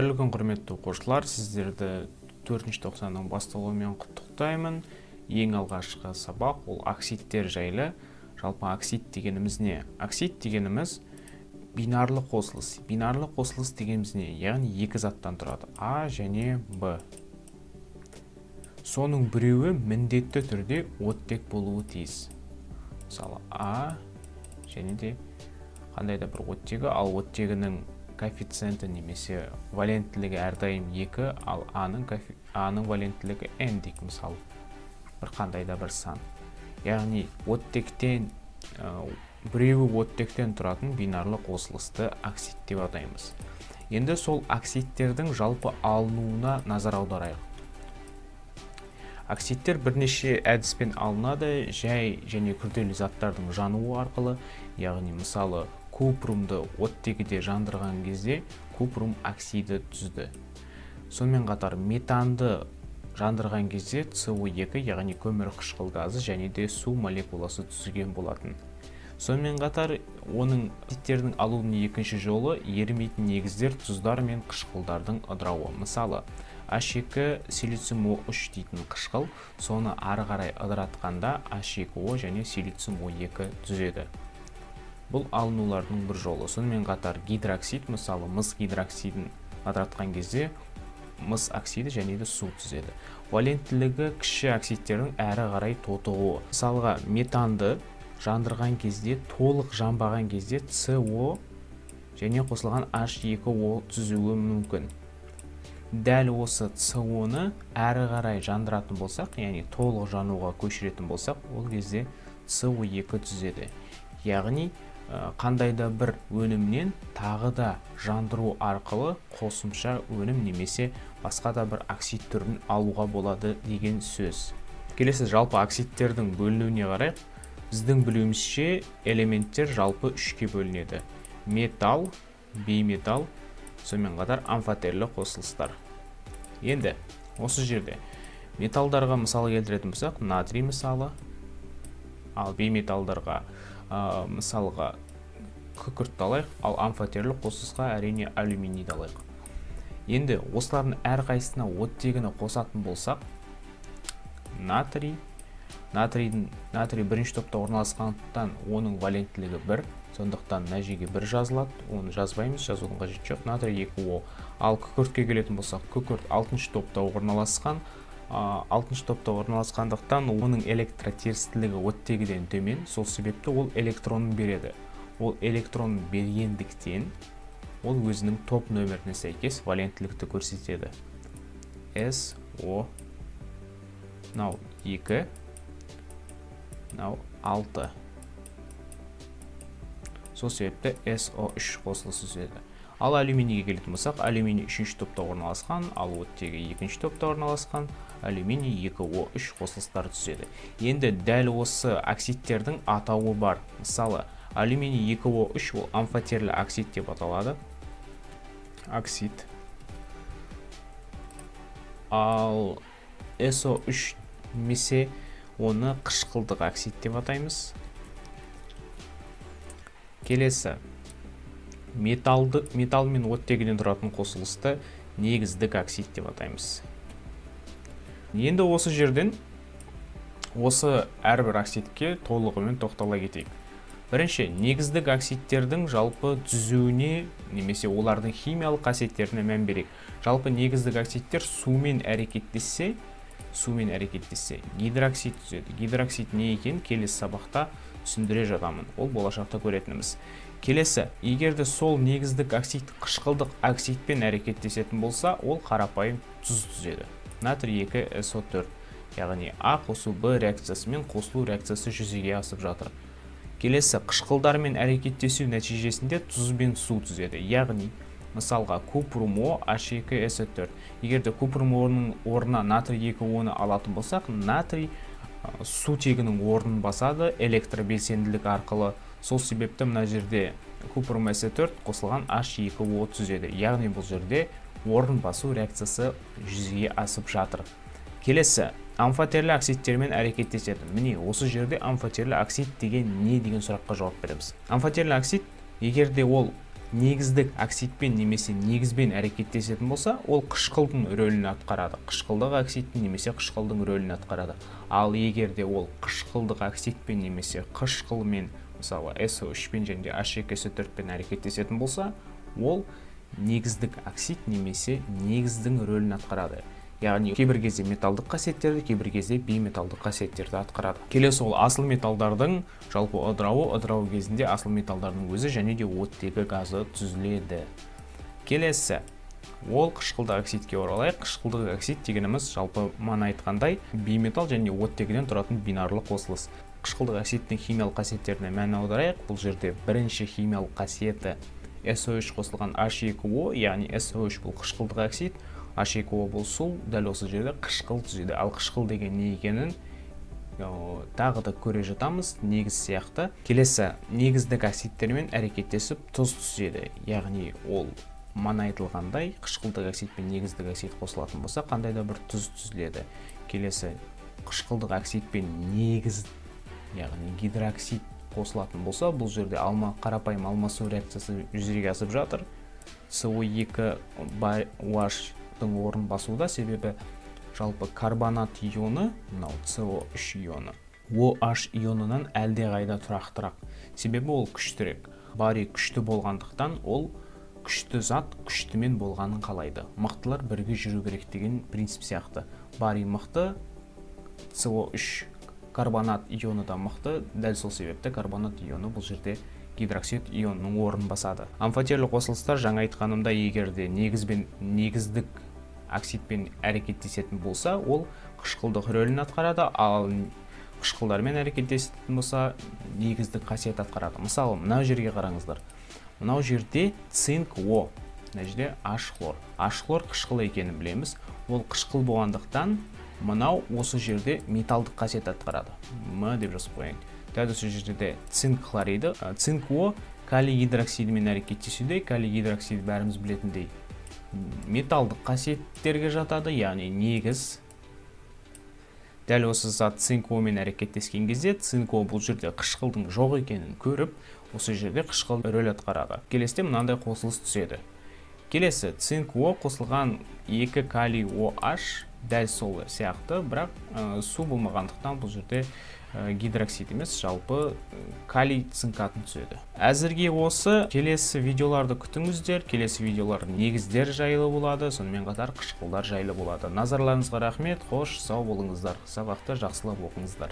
Қайырлы күн, құрметті оқушылар, сіздерді 4-ші тоқсанның басталуымен құттықтаймын. Ең алғашқы сабақ ол оксидтер жайлы. Жалпы оксид дегеніміз не? Оксид дегеніміз бинарлы қосылыс. Бинарлы қосылыс дегеніміз не? Яғни екі заттан тұрады, А және Б. Соның біреуі міндетті түрде оттек болуы тиіс. Мысалы, А және де қандай да бір оттегі, ал оттегінің коэффициенті немесе валенттілігі әрдайым 2, ал Аның валенттілігі N дейік, мысалы, бір қандай да бір сан. Яғни оттектен, біреуі оттектен тұратын бинарлы қосылысты оксид деп атаймыз. Енді сол оксидтердің жалпы алынуына назар аударайық. Оксидтер бірнеше әдіспен алынады, жай және күрделі заттардың жануы арқылы, яғни мысалы купрумды оттегіде жандырған кезде купрум оксиді түзді. Сонымен қатар метанды жандырған кезде CO2, яғни көмір қышқыл газы және де су молекуласы түзілген болатын. Сонымен қатар оның оксидтердің алуының екінші жолы ерімейтін негіздер тұздар мен қышқылдардың ыдырауы. Мысалы, H2 силициум O3 дейтін қышқыл, соны ары қарай ыдыратқанда H2O және силициум O2 түзеді. Бұл алынулардың бір жолы. Сонымен қатар гидроксид, мысалы, мыс гидроксидін ыдыратқан кезде мыс оксиді және де су түзеді. Валенттілігі кіші оксидтердің әрі қарай тотығуы. Мысалға, метанды жандырған кезде, толық жанбаған кезде CO және қосылған H2O түзуі мүмкін. Дәл осы CO-ны әрі қарай жандыратын болсақ, яғни толық жануға көшіретін болсақ, ол кезде CO2 түзеді. Яғни, қандай да бір өнімнен тағы да жандыру арқылы қосымша өнім немесе басқа да бір оксид түрін алуға болады деген сөз. Келесі жалпы оксидтердің бөлінуіне қарай, біздің білуімізше элементтер жалпы үшке бөлінеді. Металл, бейметалл, сонымен қатар амфотерлі қосылыстар. Енді осы жерде металдарға мысалы келтіретін болсақ, натрий мысалы, ал бейметалдарға мысалға күкіртті алайық, ал амфотерлі қосылысқа әрине алюминийді алайық. Енді осылардың әрқайсысына оттегіні қосатын болсақ, натрий бірінші топта орналасқандықтан оның валенттілігі 1, сондықтан мына жерге 1 жазылады, оны жазбаймыз, жазудың қажеті жоқ, натрий 2O. Ал күкіртке келетін болсақ, күкірт 6-шы топта орналасқан, 6-шы топта орналасқандықтан оның электротерістілігі оттегіден төмен, сол себепті ол электронын береді. Ол электронын бергендіктен ол өзінің топ нөміріне сәйкес валенттілікті көрсетеді. SO, мынау 2, мынау 6. Сол себепті SO3 қосылысы түзеді. Ал алюминийге келетін болсақ, алюминий 3-ші топта орналасқан, ал оттегі 2-ші топта орналасқан, алюминий 2O3 қосылыстары түзеді. Енді дәл осы оксидтердің атауы бар. Мысалы, алюминий 2O3 ол амфотерлі оксид деп аталады. Оксид. Ал SO3 немесе оны қышқылдық оксид деп атаймыз. Келесі, металл мен оттегіден тұратын қосылысты негіздік оксид деп атаймыз. Енді осы жерден осы әрбір оксидке толығымен тоқтала кетейік. Бірінші, негіздік оксидтердің жалпы түзуіне немесе олардың химиялық қасиеттеріне мән берейік. Жалпы негіздік оксидтер сумен әрекеттессе, гидроксид түзеді. Гидроксид не екен келесі сабақта түсіндіре жатамын. Ол болашақта көретініміз. Келесі, егерде сол негіздік оксид қышқылдық оксидпен әрекеттесетін болса, ол қарапайым тұз түзеді. Натрий 2SO4, яғни А қосу Б реакциясымен қосылу реакциясы жүзеге асып жатыр. Келесі, қышқылдармен әрекеттесу нәтижесінде тұз бен су түзеді. Яғни, мысалға, купрум О H2SO4. Егерде купрум орнына натрий 2O-ны алатын болсақ, натрий сутегінің орнын басады электробелсенділік арқылы. Сол себепті мына жерде купрум SO4 қосылған H2O түзеді. Яғни бұл жерде орын басу реакциясы жүзеге асып жатыр. Келесі, амфотерлі оксидтермен әрекеттеседі. Міне, осы жерде амфотерлі оксид деген не деген сұраққа жауап береміз. Амфотерлі оксид, егерде ол негіздік оксидпен немесе негізбен әрекеттесетін болса, ол қышқылдың рөлін атқарады. Қышқылдық оксидтің немесе қышқылдың рөлін атқарады. Ал егер де ол қышқылдық оксидпен немесе қышқылмен, мысалы SO3-пен және H2SO4-пен әрекеттесетін болса, ол негіздік оксид немесе негіздің рөлін атқарады. Яғни кейбір кезде металдық қасиеттерді, кейбір кезде бейметалдық қасиеттерді атқарады. Келесі ол асыл металдардың жалпы ыдырау кезінде асыл металдардың өзі және де оттегі газы түзіледі. Келесі ол қышқылдық оксидке оралайық. Қышқылдық оксид дегеніміз жалпы мана айтқандай бейметал және оттегіден тұратын бинарлы қосылыс. Қышқылдық оксидтің химиялық қасиеттеріне мән аударайық. Бұл жерде бірінші химиялық қасиеті SO3 қосылған H2O, яғни SO3 бұл қышқылдық оксид, H2O бұл су, дәл осы жерде қышқыл түзеді. Ал қышқыл деген не екенін тағы да көре жатамыз, негіз сияқты. Келесі негіздік оксидтермен әрекеттесіп тұз түзеді. Яғни ол мана айтылғандай қышқылдық оксид пен негіздік оксид қосылатын болса, қандай да бір тұз түзіледі. Келесі қышқылдық оксид пен негіз, яғни гидроксид қосылатын болса, бұл жерде қарапайым алмасу реакциясы жүзеге асып жатыр. CO2OH орын басуда, себебі жалпы карбонат ионы, мынау CO3 ионы, OH ионынан әлде қайда тұрақтырақ. Себебі ол күштірек. Барий күшті болғандықтан ол күшті зат күштімен болғанын қалайды. Мықтылар бірге жүру керек деген принцип сияқты. Барий мықты, CO3 карбонат ионы да мықты, дәл сол себепті карбонат ионы бұл жерде гидроксид ионының орнын басады. Амфотерлі қосылыстар жаңа айтқанымда егерде негіздік оксидпен әрекеттесетін болса, ол қышқылдық рөлін атқарады, ал қышқылдармен әрекеттесетін болса, негіздік қасиет атқарады. Мысалы, мынау жерге қараңыздар. Мынау жерде цинк О, мына жерде H-хлор. H-хлор қышқыл екенін білеміз. Ол қышқыл болғандықтан мынау осы жерде металдық қасиет атқарады. М деп жазып қояйын. Дәл осы жерде цинк хлориді. Цинк О калий гидроксидімен әрекеттесуде. Калий гидроксид бәріміз білетіндей металдық қасиеттерге жатады, яғни негіз. Дәл осы зат цинк О мен әрекеттескен кезде, цинк О бұл жерде қышқылдың жоқ екенін көріп, осы жерде қышқыл рөл атқарады. Келесіде мынандай қосылыс түседі. Келесі цинк О қосылған 2 калий OH дәл сол сияқты, бірақ су болмағандықтан бұл жерде гидроксид емес, жалпы калий цинкатын түседі. Әзірге осы. Келесі видеоларды күтіңіздер. Келесі видеолар негіздер жайлы болады, сонымен қатар қышқылдар жайлы болады. Назарларыңызға рахмет. Қош, сау болыңыздар. Сабақты жақсылап оқыңыздар.